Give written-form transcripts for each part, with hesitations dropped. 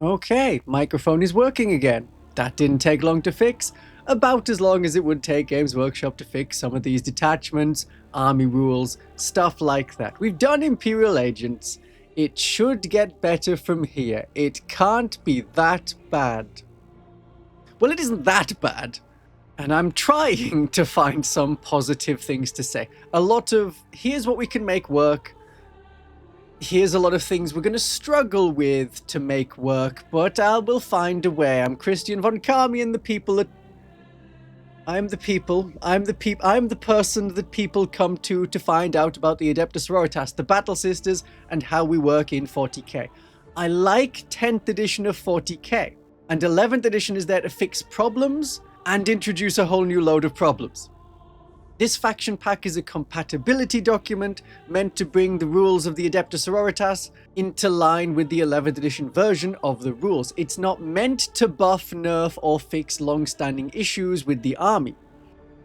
Okay, microphone is working again. That didn't take long to fix. About as long as it would take Games Workshop to fix some of these detachments, army rules, stuff like that. We've done Imperial Agents. It should get better from here. It can't be that bad. Well, it isn't that bad. And I'm trying to find some positive things to say. A lot of, here's what we can make work. Here's a lot of things we're going to struggle with to make work, but we'll find a way. I'm Christian von Carmian, the people that... I'm the person that people come to find out about the Adepta Sororitas, the Battle Sisters, and how we work in 40k. I like 10th edition of 40k, and 11th edition is there to fix problems and introduce a whole new load of problems. This faction pack is a compatibility document meant to bring the rules of the Adepta Sororitas into line with the 11th edition version of the rules. It's not meant to buff, nerf, or fix long-standing issues with the army.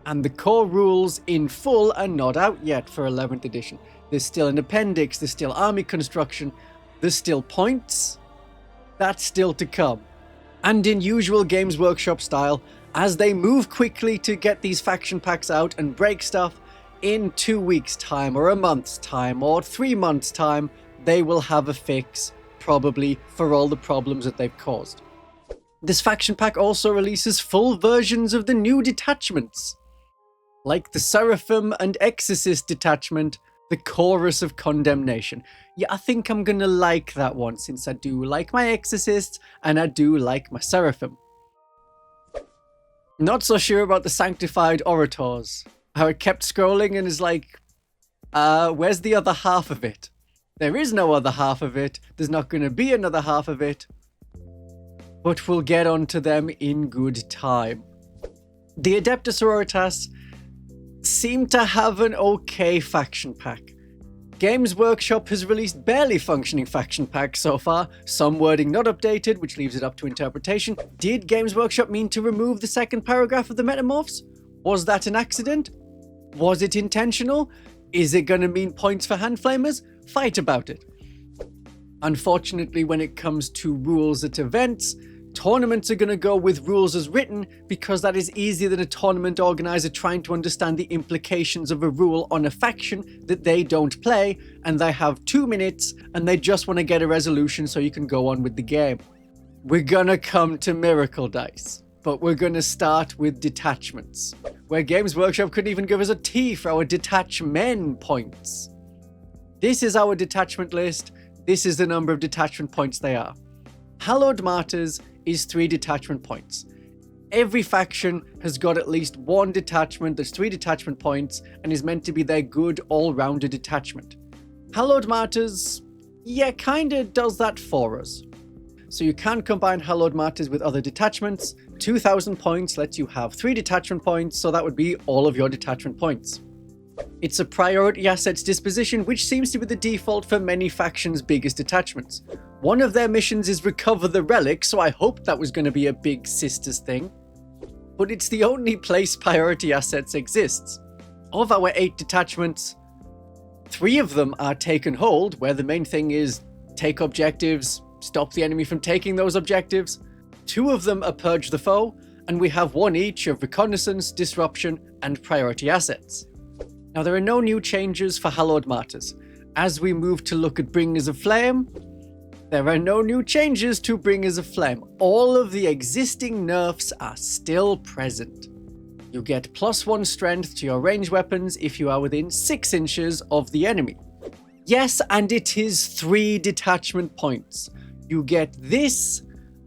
And the core rules in full are not out yet for 11th edition. There's still an appendix, there's still army construction, there's still points. That's still to come. And in usual Games Workshop style, as they move quickly to get these faction packs out and break stuff, in 2 weeks' time, or a month's time, or 3 months' time, they will have a fix, probably, for all the problems that they've caused. This faction pack also releases full versions of the new detachments, like the Seraphim and Exorcist detachment, the Chorus of Condemnation. Yeah, I think I'm gonna like that one, since I do like my Exorcists, and I do like my Seraphim. Not so sure about the Sanctified Orators. How it kept scrolling and is like, where's the other half of it? There is no other half of it. There's not going to be another half of it. But we'll get onto them in good time. The Adepta Sororitas seem to have an okay faction pack. Games Workshop has released barely functioning faction packs so far, some wording not updated, which leaves it up to interpretation. Did Games Workshop mean to remove the second paragraph of the Metamorphs? Was that an accident? Was it intentional? Is it going to mean points for hand flamers? Fight about it. Unfortunately, when it comes to rules at events, tournaments are going to go with rules as written because that is easier than a tournament organizer trying to understand the implications of a rule on a faction that they don't play, and they have 2 minutes and they just want to get a resolution so you can go on with the game. We're going to come to Miracle Dice, but we're going to start with detachments, where Games Workshop couldn't even give us a T for our detachment points. This is our detachment list. This is the number of detachment points they are. Hallowed Martyrs is 3 detachment points. Every faction has got at least 1 detachment that's 3 detachment points and is meant to be their good all-rounder detachment. Hallowed Martyrs, yeah, kinda does that for us. So you can combine Hallowed Martyrs with other detachments. 2,000 points lets you have 3 detachment points, so that would be all of your detachment points. It's a priority assets disposition, which seems to be the default for many factions' biggest detachments. One of their missions is recover the relic, so I hoped that was going to be a big sisters thing. But it's the only place priority assets exists. Of our 8 detachments, 3 of them are take and hold, where the main thing is take objectives, stop the enemy from taking those objectives. 2 of them are purge the foe, and we have 1 each of reconnaissance, disruption, and priority assets. Now, there are no new changes for Hallowed Martyrs. As we move to look at Bringers of Flame, there are no new changes to Bringers of Flame. All of the existing nerfs are still present. You get +1 strength to your ranged weapons if you are within 6 inches of the enemy. Yes, and it is 3 detachment points. You get this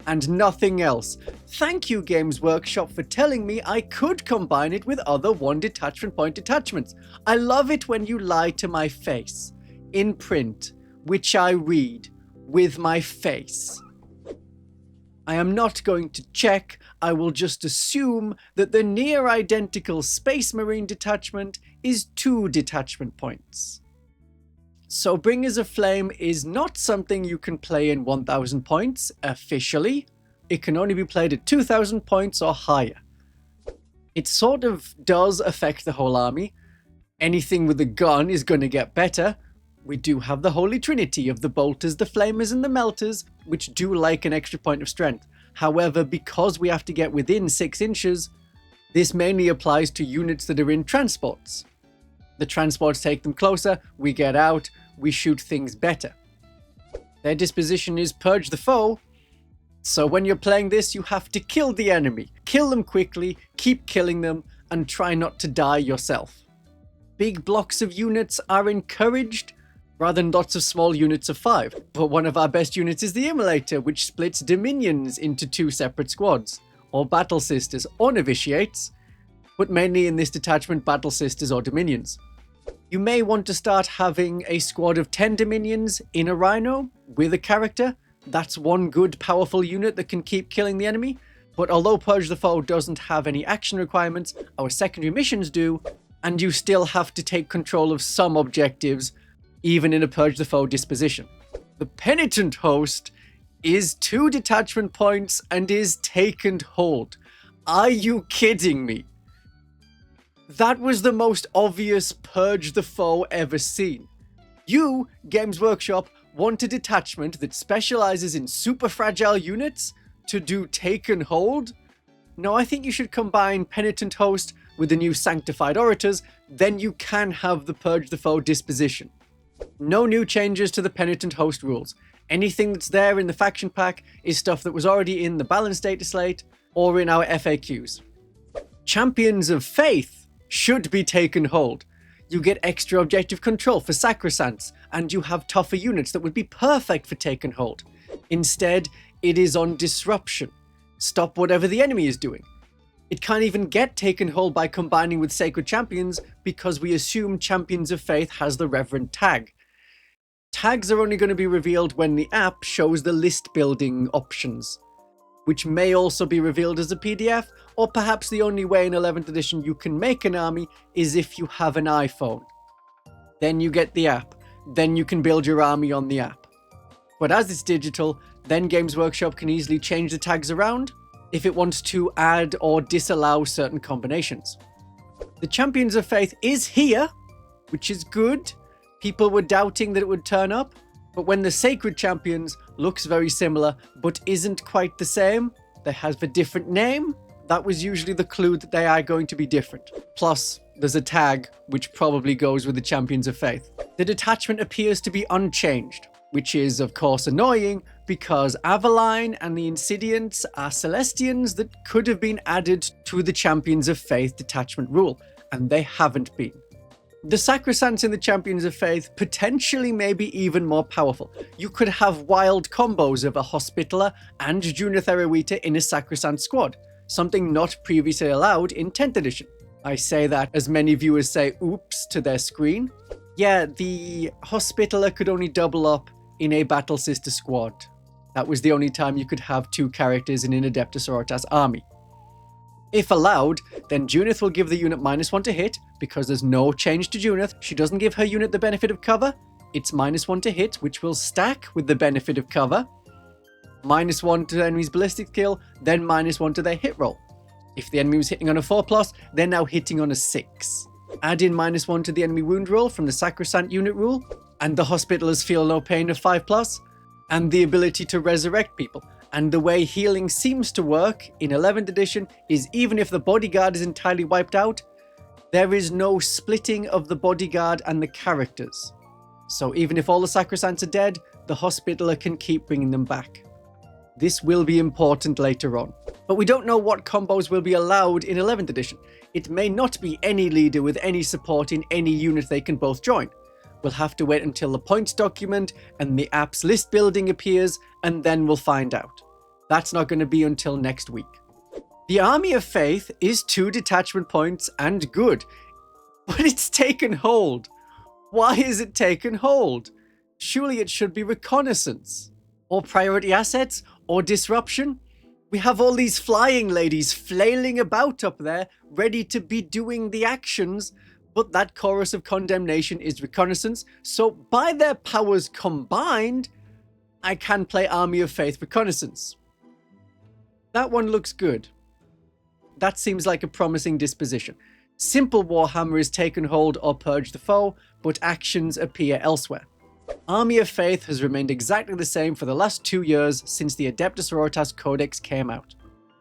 and nothing else. Thank you, Games Workshop, for telling me I could combine it with other 1 detachment point detachments. I love it when you lie to my face. In print, which I read with my face. I am not going to check, I will just assume that the near identical Space Marine detachment is 2 detachment points. So Bringers of Flame is not something you can play in 1000 points officially. It can only be played at 2000 points or higher. It sort of does affect the whole army. Anything with a gun is going to get better. We do have the Holy Trinity of the Bolters, the Flamers, and the Melters, which do like an extra point of strength. However, because we have to get within 6 inches, this mainly applies to units that are in transports. The transports take them closer, we get out, we shoot things better. Their disposition is Purge the Foe, so when you're playing this, you have to kill the enemy. Kill them quickly, keep killing them, and try not to die yourself. Big blocks of units are encouraged, rather than lots of small units of 5. But one of our best units is the Immolator, which splits Dominions into 2 separate squads, or Battle Sisters, or Novitiates, but mainly in this detachment, Battle Sisters or Dominions. You may want to start having a squad of 10 Dominions in a Rhino with a character. That's one good, powerful unit that can keep killing the enemy. But although Purge the Foe doesn't have any action requirements, our secondary missions do, and you still have to take control of some objectives, even in a Purge the Foe disposition. The Penitent Host is 2 detachment points and is Take and Hold. Are you kidding me? That was the most obvious Purge the Foe ever seen. You, Games Workshop, want a detachment that specializes in super fragile units to do Take and Hold? No, I think you should combine Penitent Host with the new Sanctified Orators, then you can have the Purge the Foe disposition. No new changes to the Penitent Host rules. Anything that's there in the faction pack is stuff that was already in the balanced data slate or in our FAQs. Champions of Faith should be Take and Hold. You get extra objective control for Sacrosancts, and you have tougher units that would be perfect for Take and Hold. Instead, it is on Disruption. Stop whatever the enemy is doing. It can't even get Take and Hold by combining with Sacred Champions because we assume Champions of Faith has the Reverend tag. Tags are only going to be revealed when the app shows the list building options, which may also be revealed as a PDF, or perhaps the only way in 11th edition you can make an army is if you have an iPhone. Then you get the app, then you can build your army on the app. But as it's digital, then Games Workshop can easily change the tags around if it wants to add or disallow certain combinations. The Champions of Faith is here, which is good. People were doubting that it would turn up, but when the Sacred Champions looks very similar but isn't quite the same, they have a different name, that was usually the clue that they are going to be different. Plus, there's a tag which probably goes with the Champions of Faith. The detachment appears to be unchanged, which is of course annoying because Aveline and the Insidiants are Celestians that could have been added to the Champions of Faith detachment rule, and they haven't been. The Sacrosancts in the Champions of Faith potentially may be even more powerful. You could have wild combos of a Hospitaller and Junith Erewhita in a Sacrosanct squad, something not previously allowed in 10th edition. I say that as many viewers say oops to their screen. Yeah, the Hospitaller could only double up in a Battle Sister squad. That was the only time you could have 2 characters in an Adepta Sororitas army. If allowed, then Junith will give the unit -1 to hit, because there's no change to Junith. She doesn't give her unit the benefit of cover. It's -1 to hit, which will stack with the benefit of cover. -1 to the enemy's ballistic skill, then -1 to their hit roll. If the enemy was hitting on a 4+, they're now hitting on a 6. Add in -1 to the enemy wound roll from the Sacrosanct unit rule, and the Hospitallers feel no pain of 5+, and the ability to resurrect people. And the way healing seems to work in 11th edition is even if the bodyguard is entirely wiped out, there is no splitting of the bodyguard and the characters. So even if all the Sacrosancts are dead, the Hospitaller can keep bringing them back. This will be important later on. But we don't know what combos will be allowed in 11th edition. It may not be any leader with any support in any unit they can both join. We'll have to wait until the points document and the app's list building appears, and then we'll find out. That's not going to be until next week. The Army of Faith is 2 detachment points and good, but it's taken hold. Why is it taken hold? Surely it should be reconnaissance, or priority assets, or disruption. We have all these flying ladies flailing about up there, ready to be doing the actions, but that chorus of condemnation is reconnaissance, so by their powers combined, I can play Army of Faith reconnaissance. That one looks good. That seems like a promising disposition. Simple Warhammer is taken hold or purge the foe, but actions appear elsewhere. Army of Faith has remained exactly the same for the last 2 years since the Adepta Sororitas Codex came out.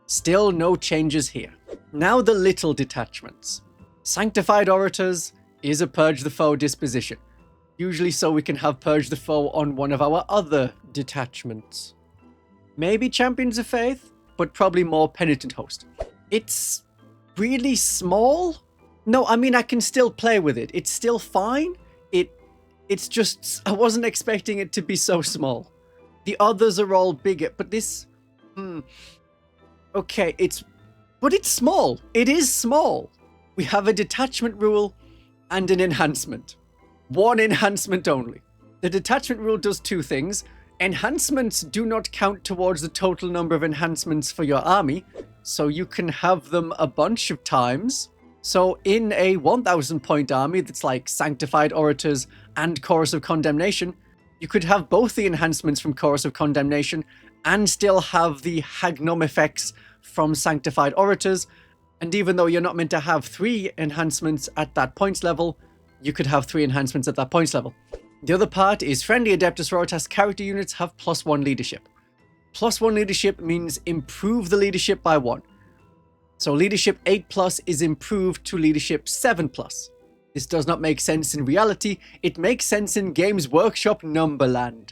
Still no changes here. Now the little detachments. Sanctified Orators is a Purge the Foe disposition, usually so we can have Purge the Foe on one of our other detachments. Maybe Champions of Faith, but probably more Penitent Host. It's really small? No, I mean I can still play with it. It's still fine. It's just, I wasn't expecting it to be so small. The others are all bigger, but this... Okay, but it's small. It is small. We have a detachment rule and an enhancement. One enhancement only. The detachment rule does 2 things. Enhancements do not count towards the total number of enhancements for your army, so you can have them a bunch of times. So in a 1000 point army that's like Sanctified Orators and Chorus of Condemnation, you could have both the enhancements from Chorus of Condemnation and still have the Hagnum effects from Sanctified Orators. And even though you're not meant to have 3 enhancements at that points level, you could have 3 enhancements at that points level. The other part is friendly Adepta Sororitas character units have +1 leadership. +1 leadership means improve the leadership by 1. So leadership 8+ is improved to leadership 7+. This does not make sense in reality, it makes sense in Games Workshop Numberland.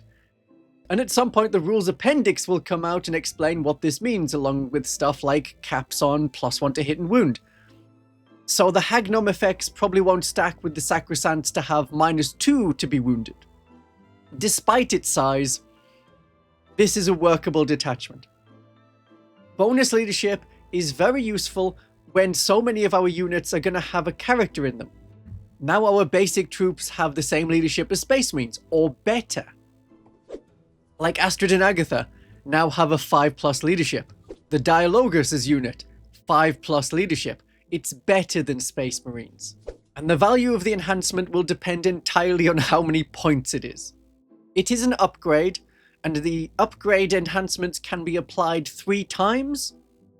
And at some point the rules appendix will come out and explain what this means, along with stuff like caps on +1 to hit and wound. So the Hagnum effects probably won't stack with the Sacrosancts to have -2 to be wounded. Despite its size, this is a workable detachment. Bonus leadership is very useful when so many of our units are going to have a character in them. Now our basic troops have the same leadership as Space Marines, or better. Like Astrid and Agatha now have a 5+ leadership. The Dialogus' unit, 5+ leadership. It's better than Space Marines. And the value of the enhancement will depend entirely on how many points it is. It is an upgrade, and the upgrade enhancements can be applied 3 times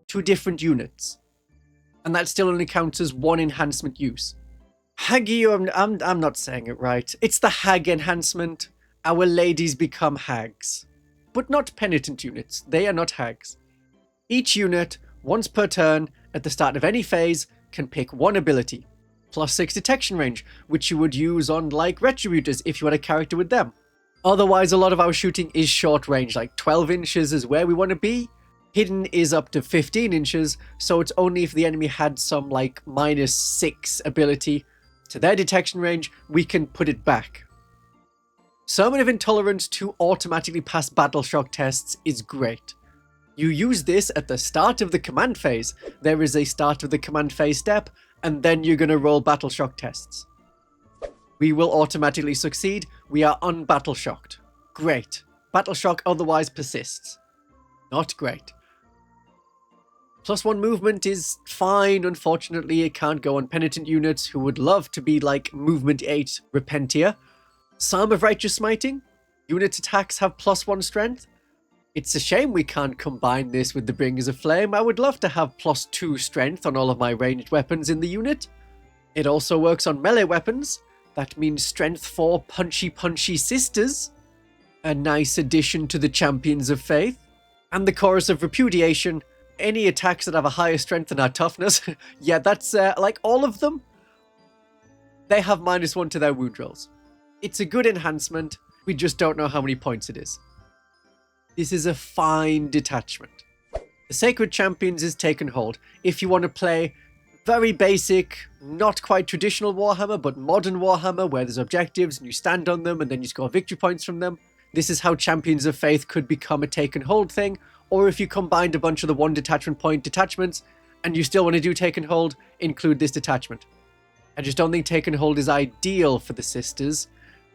to different units. And that still only counts as 1 enhancement use. Haggy, I'm not saying it right. It's the Hag enhancement. Our ladies become hags. But not penitent units. They are not hags. Each unit, once per turn, at the start of any phase, can pick 1 ability. +6 detection range, which you would use on like Retributors if you had a character with them. Otherwise, a lot of our shooting is short range, like 12 inches is where we want to be. Hidden is up to 15 inches, so it's only if the enemy had some like -6 ability to their detection range, we can put it back. Sermon of Intolerance to automatically pass battle shock tests is great. You use this at the start of the command phase. There is a start of the command phase step, and then you're going to roll battle shock tests. We will automatically succeed. We are unbattle shocked. Great. Battle shock otherwise persists. Not great. +1 movement is fine. Unfortunately, it can't go on penitent units who would love to be like movement 8 Repentia. Psalm of Righteous Smiting. Unit attacks have +1 strength. It's a shame we can't combine this with the Bringers of Flame. I would love to have +2 strength on all of my ranged weapons in the unit. It also works on melee weapons. That means strength 4 punchy sisters. A nice addition to the Champions of Faith. And the Chorus of Repudiation. Any attacks that have a higher strength than our toughness. Yeah, that's like all of them. They have -1 to their wound rolls. It's a good enhancement. We just don't know how many points it is. This is a fine detachment. The Sacred Champions is Taken Hold. If you want to play very basic, not quite traditional Warhammer, but modern Warhammer, where there's objectives and you stand on them and then you score victory points from them, this is how Champions of Faith could become a Taken Hold thing. Or if you combined a bunch of the 1 detachment point detachments and you still want to do Taken Hold, include this detachment. I just don't think Taken Hold is ideal for the sisters,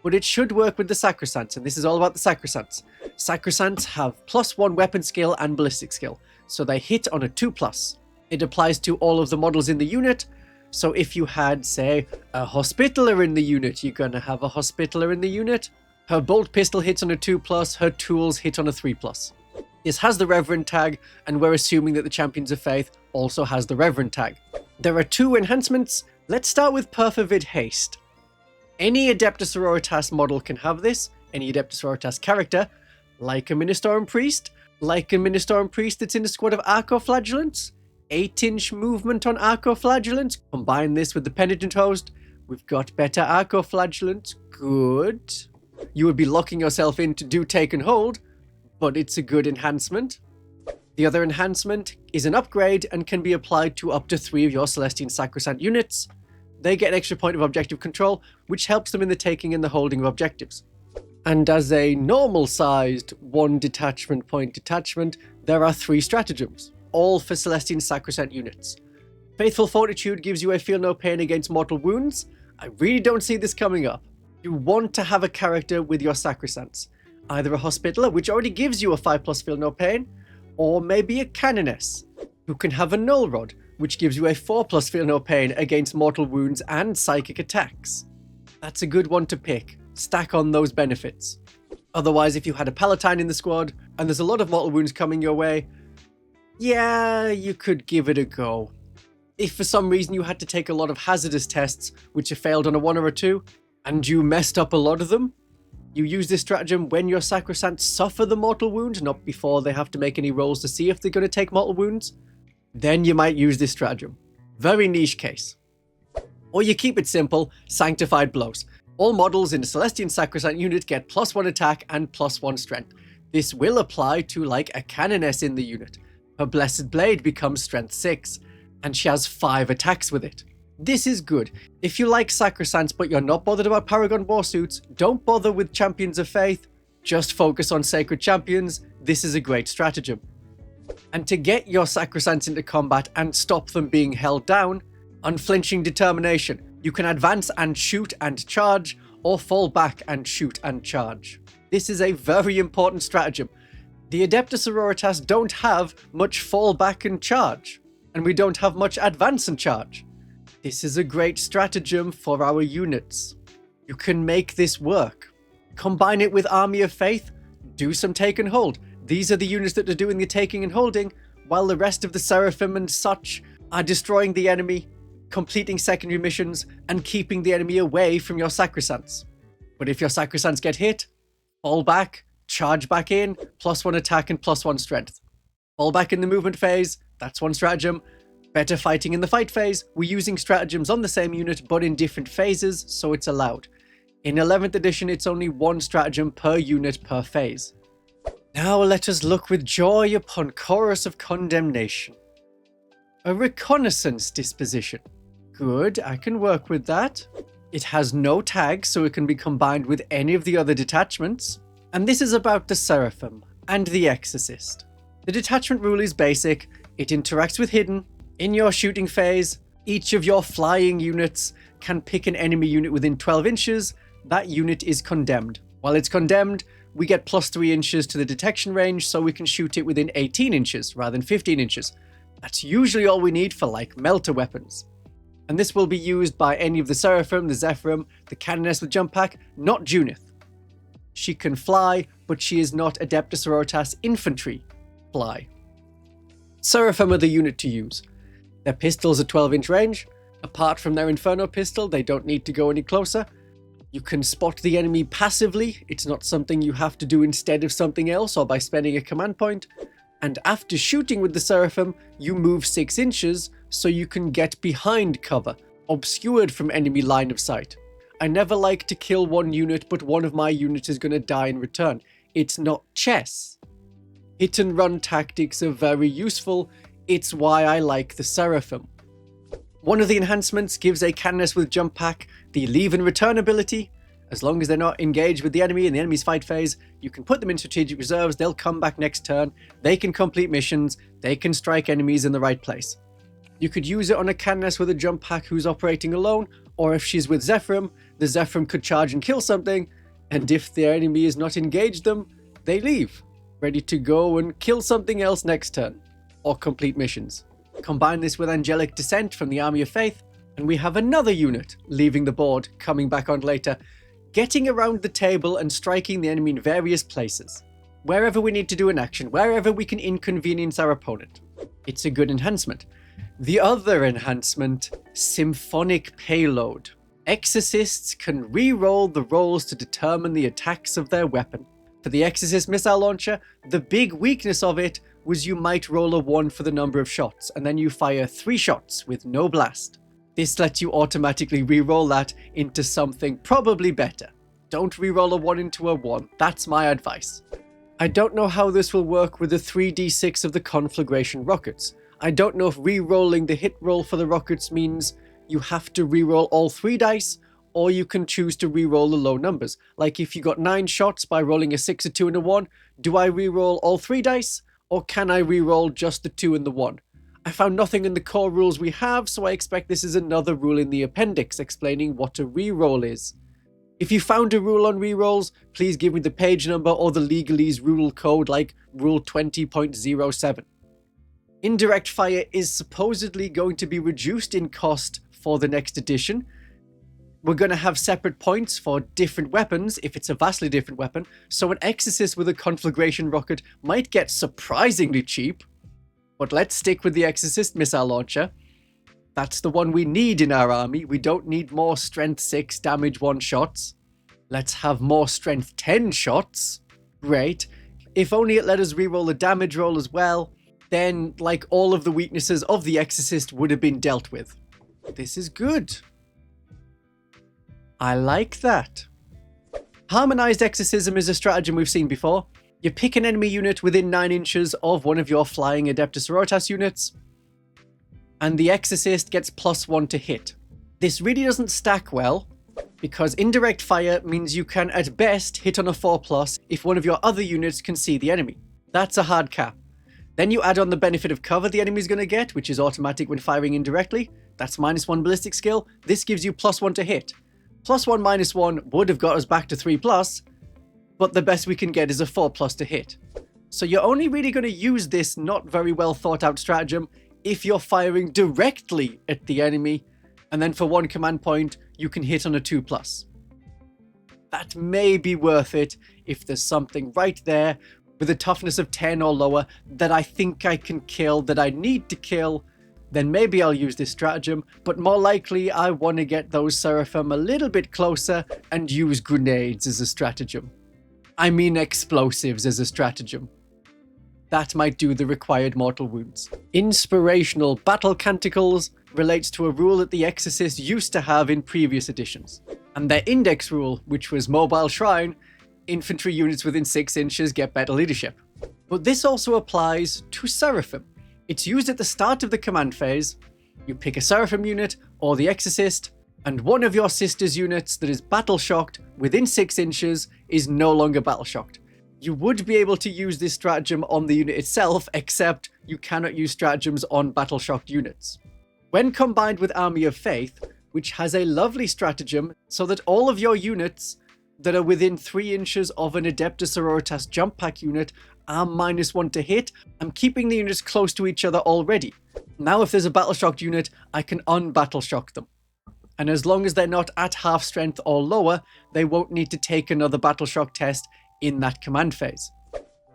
but it should work with the Sacrosancts, and this is all about the Sacrosancts. Sacrosancts have +1 weapon skill and ballistic skill, so they hit on a 2+. It applies to all of the models in the unit, so if you had, say, a Hospitaller in the unit, you're going to have a Hospitaller in the unit. Her bolt pistol hits on a 2+, her tools hit on a 3+. This has the Reverend tag, and we're assuming that the Champions of Faith also has the Reverend tag. There are 2 enhancements. Let's start with Perfivid Haste. Any Adepta Sororitas model can have this, any Adepta Sororitas character, like a Ministorum Priest that's in a squad of Archoflagellants, 8-inch movement on Archoflagellants, combine this with the Penitent Host, we've got better Archoflagellants, good. You would be locking yourself in to do take and hold, but it's a good enhancement. The other enhancement is an upgrade and can be applied to up to 3 of your Celestian Sacrosanct units. They get an extra point of objective control, which helps them in the taking and the holding of objectives. And as a normal-sized 1 detachment point detachment, there are 3 stratagems, all for Celestian Sacrosanct units. Faithful Fortitude gives you a feel no pain against mortal wounds. I really don't see this coming up. You want to have a character with your Sacrosancts, either a Hospitaller, which already gives you a 5+ feel no pain, or maybe a Canoness, who can have a Null Rod, which gives you a 4+ feel no pain against mortal wounds and psychic attacks. That's a good one to pick. Stack on those benefits. Otherwise, if you had a Palatine in the squad, and there's a lot of mortal wounds coming your way, yeah, you could give it a go. If for some reason you had to take a lot of hazardous tests, which have failed on a 1 or a 2, and you messed up a lot of them, you use this stratagem when your Sacrosancts suffer the mortal wound, not before they have to make any rolls to see if they're going to take mortal wounds, then you might use this stratagem. Very niche case. Or you keep it simple, Sanctified Blows. All models in a Celestian Sacrosanct unit get +1 attack and +1 strength. This will apply to like a Canoness in the unit. Her Blessed Blade becomes strength 6, and she has 5 attacks with it. This is good. If you like Sacrosancts but you're not bothered about Paragon Warsuits, don't bother with Champions of Faith, just focus on Sacred Champions. This is a great stratagem. And to get your Sacrosancts into combat and stop them being held down, Unflinching Determination. You can advance and shoot and charge, or fall back and shoot and charge. This is a very important stratagem. The Adepta Sororitas don't have much fall back and charge, and we don't have much advance and charge. This is a great stratagem for our units. You can make this work. Combine it with Army of Faith, do some take and hold. These are the units that are doing the taking and holding, while the rest of the Seraphim and such are destroying the enemy, completing secondary missions, and keeping the enemy away from your Sacrosancts. But if your Sacrosancts get hit, fall back, charge back in, +1 attack and +1 strength. Fall back in the movement phase, that's one stratagem. Better fighting in the fight phase, we're using stratagems on the same unit but in different phases, so it's allowed. In 11th edition, it's only 1 stratagem per unit per phase. Now let us look with joy upon Chorus of Condemnation. A reconnaissance disposition. Good, I can work with that. It has no tag, so it can be combined with any of the other detachments. And this is about the Seraphim and the Exorcist. The detachment rule is basic. It interacts with hidden. In your shooting phase, each of your flying units can pick an enemy unit within 12 inches. That unit is condemned. While it's condemned, we get +3 inches to the detection range, so we can shoot it within 18 inches rather than 15 inches. That's usually all we need for like melter weapons. And this will be used by any of the Seraphim, the Zephyrim, the Canoness with Jump Pack, not Junith. She can fly, but she is not Adepta Sororitas Infantry fly. Seraphim are the unit to use. Their pistols are 12-inch range. Apart from their Inferno pistol, they don't need to go any closer. You can spot the enemy passively. It's not something you have to do instead of something else or by spending a command point. And after shooting with the Seraphim, you move 6 inches so you can get behind cover, obscured from enemy line of sight. I never like to kill one unit, but one of my units is going to die in return. It's not chess. Hit and run tactics are very useful. It's why I like the Seraphim. One of the enhancements gives a Canoness with Jump Pack the leave and return ability. As long as they're not engaged with the enemy in the enemy's fight phase, you can put them in strategic reserves, they'll come back next turn, they can complete missions, they can strike enemies in the right place. You could use it on a Canoness with a Jump Pack who's operating alone, or if she's with Zephyrim, the Zephyrim could charge and kill something, and if the enemy is not engaged them, they leave, ready to go and kill something else next turn, or complete missions. Combine this with Angelic Descent from the Army of Faith, and we have another unit leaving the board, coming back on later, getting around the table and striking the enemy in various places. Wherever we need to do an action, wherever we can inconvenience our opponent. It's a good enhancement. The other enhancement, Symphonic Payload. Exorcists can re-roll the rolls to determine the attacks of their weapon. For the Exorcist missile launcher, the big weakness of it was you might roll a 1 for the number of shots, and then you fire 3 shots with no blast. This lets you automatically re-roll that into something probably better. Don't re-roll a 1 into a 1, that's my advice. I don't know how this will work with the 3d6 of the conflagration rockets. I don't know if re-rolling the hit roll for the rockets means you have to re-roll all 3 dice, or you can choose to re-roll the low numbers. Like if you got 9 shots by rolling a 6, a 2, and a 1, do I re-roll all 3 dice, or can I re-roll just the 2 and the 1? I found nothing in the core rules we have, so I expect this is another rule in the appendix explaining what a re-roll is. If you found a rule on re-rolls, please give me the page number or the legalese rule code like rule 20.07. Indirect fire is supposedly going to be reduced in cost for the next edition. We're going to have separate points for different weapons if it's a vastly different weapon, so an Exorcist with a conflagration rocket might get surprisingly cheap. But let's stick with the Exorcist missile launcher. That's the one we need in our army. We don't need more strength 6 damage 1 shots. Let's have more strength 10 shots. Great. If only it let us reroll the damage roll as well, then like all of the weaknesses of the Exorcist would have been dealt with. This is good. I like that. Harmonized Exorcism is a stratagem we've seen before. You pick an enemy unit within 9 inches of one of your flying Adepta Sororitas units, and the Exorcist gets +1 to hit. This really doesn't stack well, because indirect fire means you can at best hit on a 4+ if one of your other units can see the enemy. That's a hard cap. Then you add on the benefit of cover the enemy's going to get, which is automatic when firing indirectly. That's -1 ballistic skill. This gives you +1 to hit. +1 -1 would have got us back to 3+, but the best we can get is a 4+ to hit. So you're only really going to use this not very well thought out stratagem if you're firing directly at the enemy, and then for 1 command point, you can hit on a 2+. That may be worth it if there's something right there with a toughness of 10 or lower that I think I can kill, that I need to kill, then maybe I'll use this stratagem, but more likely I want to get those Seraphim a little bit closer and use grenades as a stratagem. I mean explosives as a stratagem. That might do the required mortal wounds. Inspirational Battle Canticles relates to a rule that the Exorcist used to have in previous editions. And their index rule, which was Mobile Shrine, infantry units within 6 inches get better leadership. But this also applies to Seraphim. It's used at the start of the command phase. You pick a Seraphim unit or the Exorcist, and one of your sister's units that is battle shocked within 6 inches is no longer battle shocked. You would be able to use this stratagem on the unit itself, except you cannot use stratagems on battle shocked units. When combined with Army of Faith, which has a lovely stratagem so that all of your units that are within 3 inches of an Adepta Sororitas jump pack unit are -1 to hit, I'm keeping the units close to each other already. Now if there's a battle shocked unit, I can un-battle shock them. And as long as they're not at half strength or lower, they won't need to take another battle shock test in that command phase.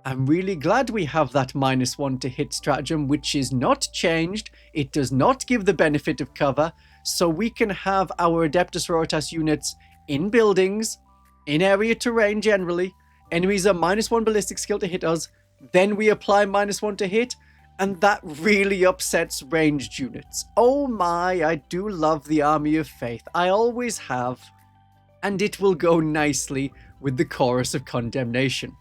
I'm really glad we have that -1 to hit stratagem, which is not changed. It does not give the benefit of cover, so we can have our Adepta Sororitas units in buildings, in area terrain generally. Enemies are -1 ballistic skill to hit us, then we apply -1 to hit, and that really upsets ranged units. Oh my, I do love the Army of Faith. I always have. And it will go nicely with the Chorus of Condemnation.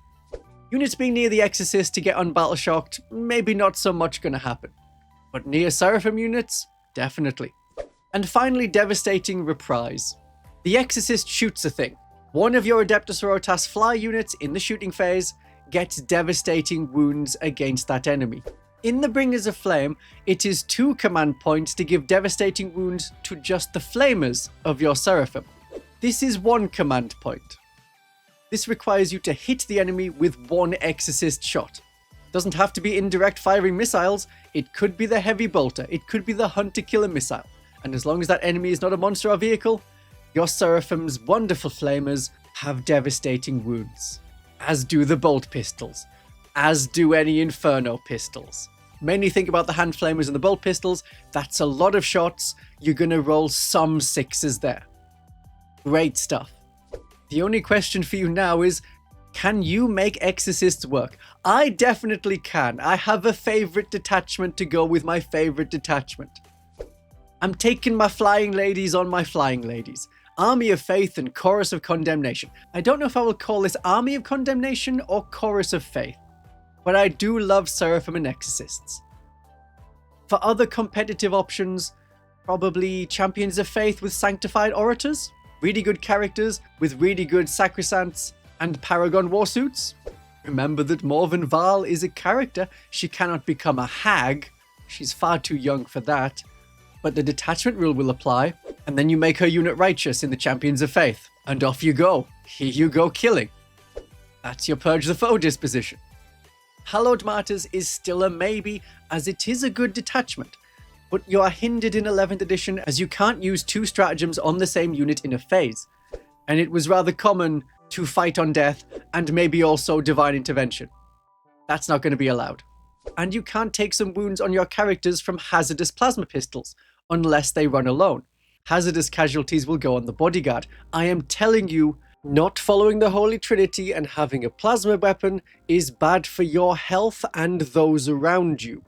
Units being near the Exorcist to get unbattle shocked, maybe not so much going to happen. But near Seraphim units, definitely. And finally, Devastating Reprise. The Exorcist shoots a thing. One of your Adepta Sororitas fly units in the shooting phase gets devastating wounds against that enemy. In the Bringers of Flame, it is 2 command points to give devastating wounds to just the flamers of your Seraphim. This is 1 command point. This requires you to hit the enemy with 1 Exorcist shot. Doesn't have to be indirect firing missiles, it could be the heavy bolter, it could be the hunter-killer missile, and as long as that enemy is not a monster or vehicle, your Seraphim's wonderful flamers have devastating wounds. As do the bolt pistols, as do any Inferno pistols. Mainly think about the hand flamers and the bolt pistols, that's a lot of shots, you're gonna roll some 6s there. Great stuff. The only question for you now is, can you make exorcists work? I definitely can. I have a favorite detachment to go with my favorite detachment. I'm taking my flying ladies on my flying ladies. Army of Faith and Chorus of Condemnation. I don't know if I will call this Army of Condemnation or Chorus of Faith, but I do love Seraphim and Exorcists. For other competitive options, probably Champions of Faith with Sanctified Orators. Really good characters with really good sacrosancts and Paragon warsuits. Remember that Morven Val is a character. She cannot become a hag. She's far too young for that. But the detachment rule will apply, and then you make her unit righteous in the Champions of Faith, and off you go. Here you go killing. That's your Purge the Foe disposition. Hallowed Martyrs is still a maybe, as it is a good detachment, but you are hindered in 11th edition as you can't use 2 stratagems on the same unit in a phase, and it was rather common to fight on death and maybe also divine intervention. That's not going to be allowed. And you can't take some wounds on your characters from hazardous plasma pistols, unless they run alone. Hazardous casualties will go on the bodyguard. I am telling you, not following the Holy Trinity and having a plasma weapon is bad for your health and those around you.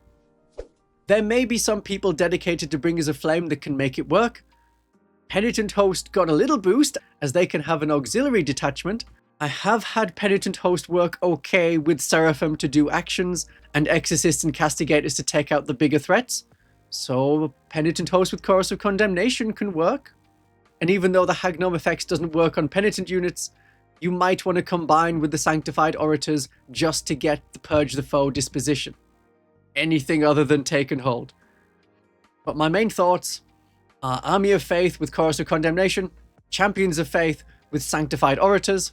There may be some people dedicated to Bringers of Flame that can make it work. Penitent Host got a little boost, as they can have an auxiliary detachment. I have had Penitent Host work okay with Seraphim to do actions, and Exorcists and Castigators to take out the bigger threats. So Penitent Host with Chorus of Condemnation can work. And even though the Hagnome effects doesn't work on Penitent units, you might want to combine with the Sanctified Orators just to get the Purge the Foe disposition. Anything other than take and hold. But my main thoughts are Army of Faith with Chorus of Condemnation, Champions of Faith with Sanctified Orators,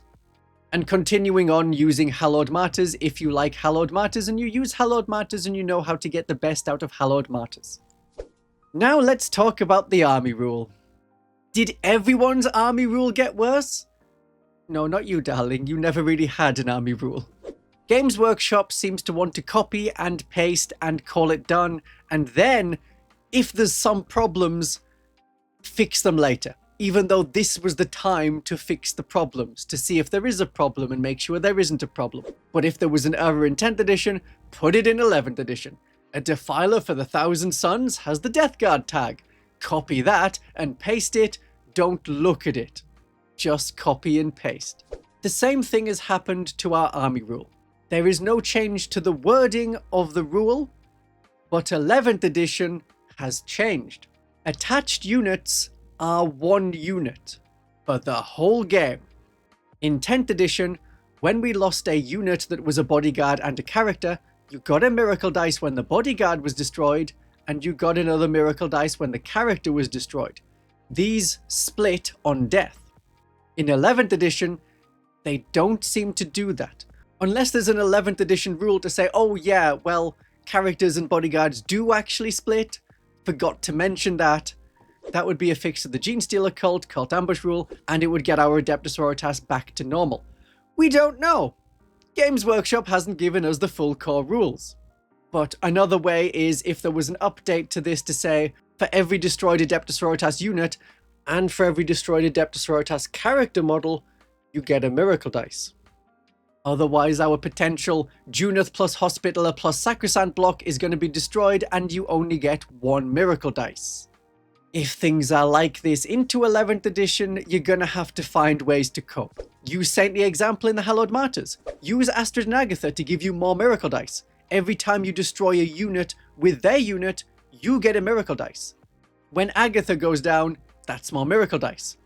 and continuing on using Hallowed Martyrs if you like Hallowed Martyrs and you use Hallowed Martyrs and you know how to get the best out of Hallowed Martyrs. Now let's talk about the army rule. Did everyone's army rule get worse? No, not you, darling. You never really had an army rule. Games Workshop seems to want to copy and paste and call it done, and then, if there's some problems, fix them later. Even though this was the time to fix the problems, to see if there is a problem and make sure there isn't a problem. But if there was an error in 10th edition, put it in 11th edition. A Defiler for the Thousand Suns has the Death Guard tag. Copy that and paste it. Don't look at it. Just copy and paste. The same thing has happened to our army rule. There is no change to the wording of the rule, but 11th edition has changed. Attached units are 1 unit for the whole game. In 10th edition, when we lost a unit that was a bodyguard and a character, you got a miracle dice when the bodyguard was destroyed, and you got another miracle dice when the character was destroyed. These split on death. In 11th edition, they don't seem to do that. Unless there's an 11th edition rule to say, oh yeah, well, characters and bodyguards do actually split. Forgot to mention that. That would be a fix to the Genestealer cult ambush rule, and it would get our Adepta Sororitas back to normal. We don't know. Games Workshop hasn't given us the full core rules. But another way is if there was an update to this to say, for every destroyed Adepta Sororitas unit, and for every destroyed Adepta Sororitas character model, you get a miracle dice. Otherwise, our potential Junith plus Hospitaller plus Sacrosanct block is going to be destroyed, and you only get 1 miracle dice. If things are like this into 11th edition, you're gonna have to find ways to cope. Use Saintly Example in the Hallowed Martyrs. Use Astrid and Agatha to give you more miracle dice. Every time you destroy a unit with their unit, you get a miracle dice. When Agatha goes down, that's more miracle dice.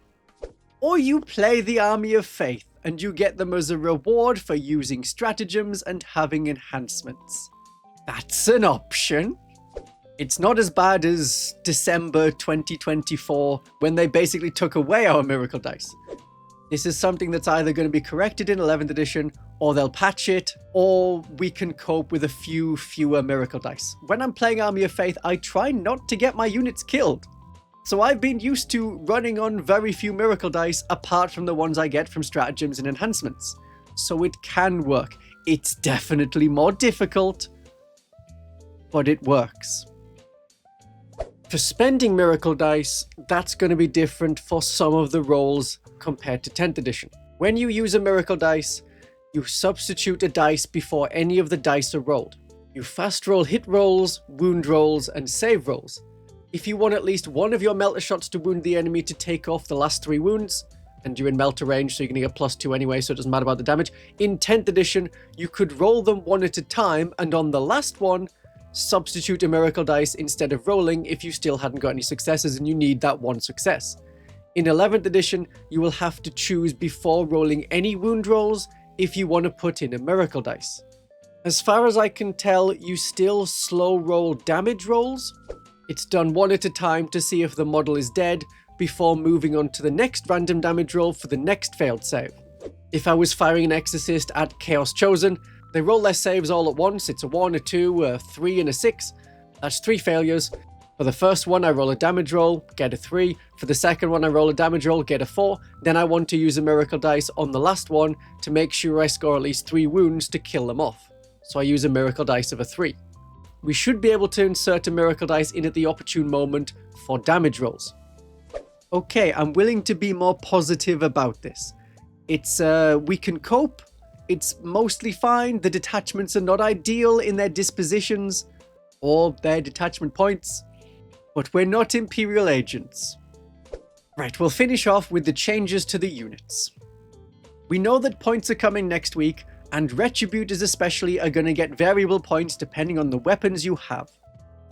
Or you play the Army of Faith, and you get them as a reward for using stratagems and having enhancements. That's an option. It's not as bad as December 2024, when they basically took away our miracle dice. This is something that's either going to be corrected in 11th edition, or they'll patch it, or we can cope with a few fewer miracle dice. When I'm playing Army of Faith, I try not to get my units killed. So I've been used to running on very few miracle dice, apart from the ones I get from stratagems and enhancements. So it can work. It's definitely more difficult, but it works. For spending miracle dice, that's going to be different for some of the roles compared to 10th edition. When you use a miracle dice, you substitute a dice before any of the dice are rolled. You fast roll hit rolls, wound rolls, and save rolls. If you want at least one of your melter shots to wound the enemy to take off the last 3 wounds, and you're in melter range, so you're going to get +2 anyway, so it doesn't matter about the damage. In 10th edition, you could roll them one at a time, and on the last one, substitute a miracle dice instead of rolling if you still hadn't got any successes and you need that one success. In 11th edition, you will have to choose before rolling any wound rolls if you want to put in a miracle dice. As far as I can tell, you still slow roll damage rolls. It's done one at a time to see if the model is dead before moving on to the next random damage roll for the next failed save. If I was firing an Exorcist at Chaos Chosen, they roll their saves all at once. It's a 1, a 2, a 3, and a 6. That's 3 failures. For the first one, I roll a damage roll, get a 3. For the second one, I roll a damage roll, get a 4. Then I want to use a miracle dice on the last one to make sure I score at least 3 wounds to kill them off. So I use a miracle dice of a 3. We should be able to insert a miracle dice in at the opportune moment for damage rolls. Okay, I'm willing to be more positive about this. It's, we can cope. It's mostly fine. The detachments are not ideal in their dispositions or their detachment points, but we're not Imperial agents. Right, we'll finish off with the changes to the units. We know that points are coming next week, and Retributors especially are going to get variable points depending on the weapons you have.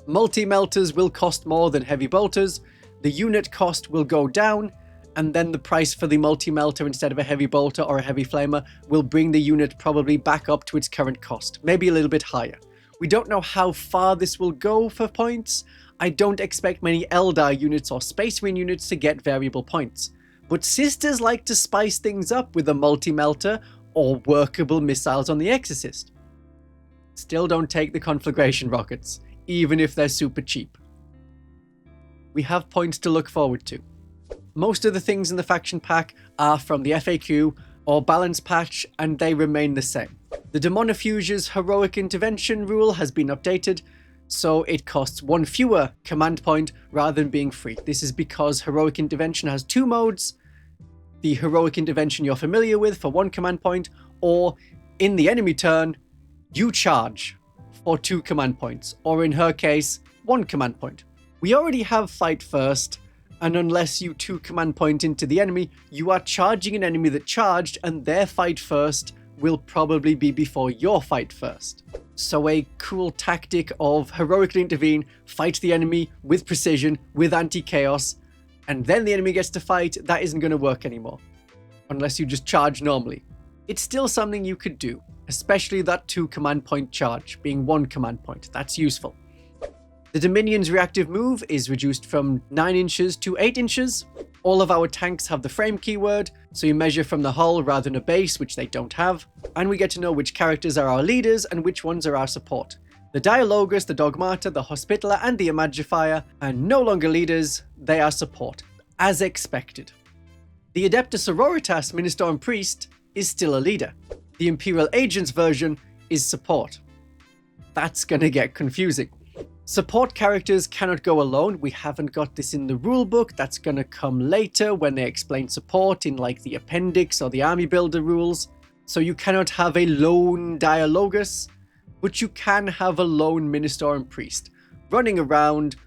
Multi-melters will cost more than heavy bolters, the unit cost will go down, and then the price for the multi-melter instead of a heavy bolter or a heavy flamer will bring the unit probably back up to its current cost, maybe a little bit higher. We don't know how far this will go for points. I don't expect many Eldar units or Space Marine units to get variable points, but Sisters like to spice things up with a multi-melter or workable missiles on the Exorcist. Still don't take the conflagration rockets, even if they're super cheap. We have points to look forward to. Most of the things in the faction pack are from the FAQ or balance patch, and they remain the same. The Demonophuge's heroic intervention rule has been updated, so it costs 1 fewer command point rather than being free. This is because heroic intervention has 2 modes: the heroic intervention you're familiar with for 1 command point, or in the enemy turn, you charge for 2 command points, or in her case, 1 command point. We already have fight first, and unless you 2 command point into the enemy, you are charging an enemy that charged, and their fight first will probably be before your fight first. So a cool tactic of heroically intervene, fight the enemy with precision, with anti-chaos, and then the enemy gets to fight, that isn't going to work anymore. Unless you just charge normally. It's still something you could do, especially that 2 command point charge, being 1 command point. That's useful. The Dominion's reactive move is reduced from 9 inches to 8 inches. All of our tanks have the frame keyword, so you measure from the hull rather than a base, which they don't have. And we get to know which characters are our leaders and which ones are our support. The Dialogus, the Dogmata, the Hospitaller, and the Imagifier are no longer leaders, they are support, as expected. The Adepta Sororitas Ministorum Priest is still a leader. The Imperial Agents version is support. That's gonna get confusing. Support characters cannot go alone. We haven't got this in the rulebook. That's gonna come later when they explain support in like the appendix or the army builder rules. So you cannot have a lone Dialogus, but you can have a lone Ministorum Priest running around,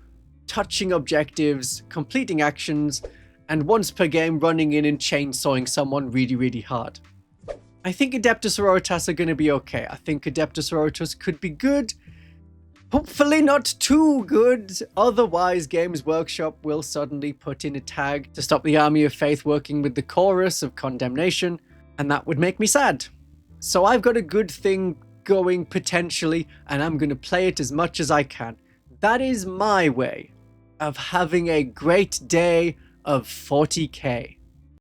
touching objectives, completing actions, and once per game running in and chainsawing someone really, really hard. I think Adepta Sororitas are going to be okay. I think Adepta Sororitas could be good. Hopefully not too good, otherwise Games Workshop will suddenly put in a tag to stop the Army of Faith working with the chorus of Condemnation, and that would make me sad. So I've got a good thing going potentially, and I'm going to play it as much as I can. That is my way of having a great day of 40k.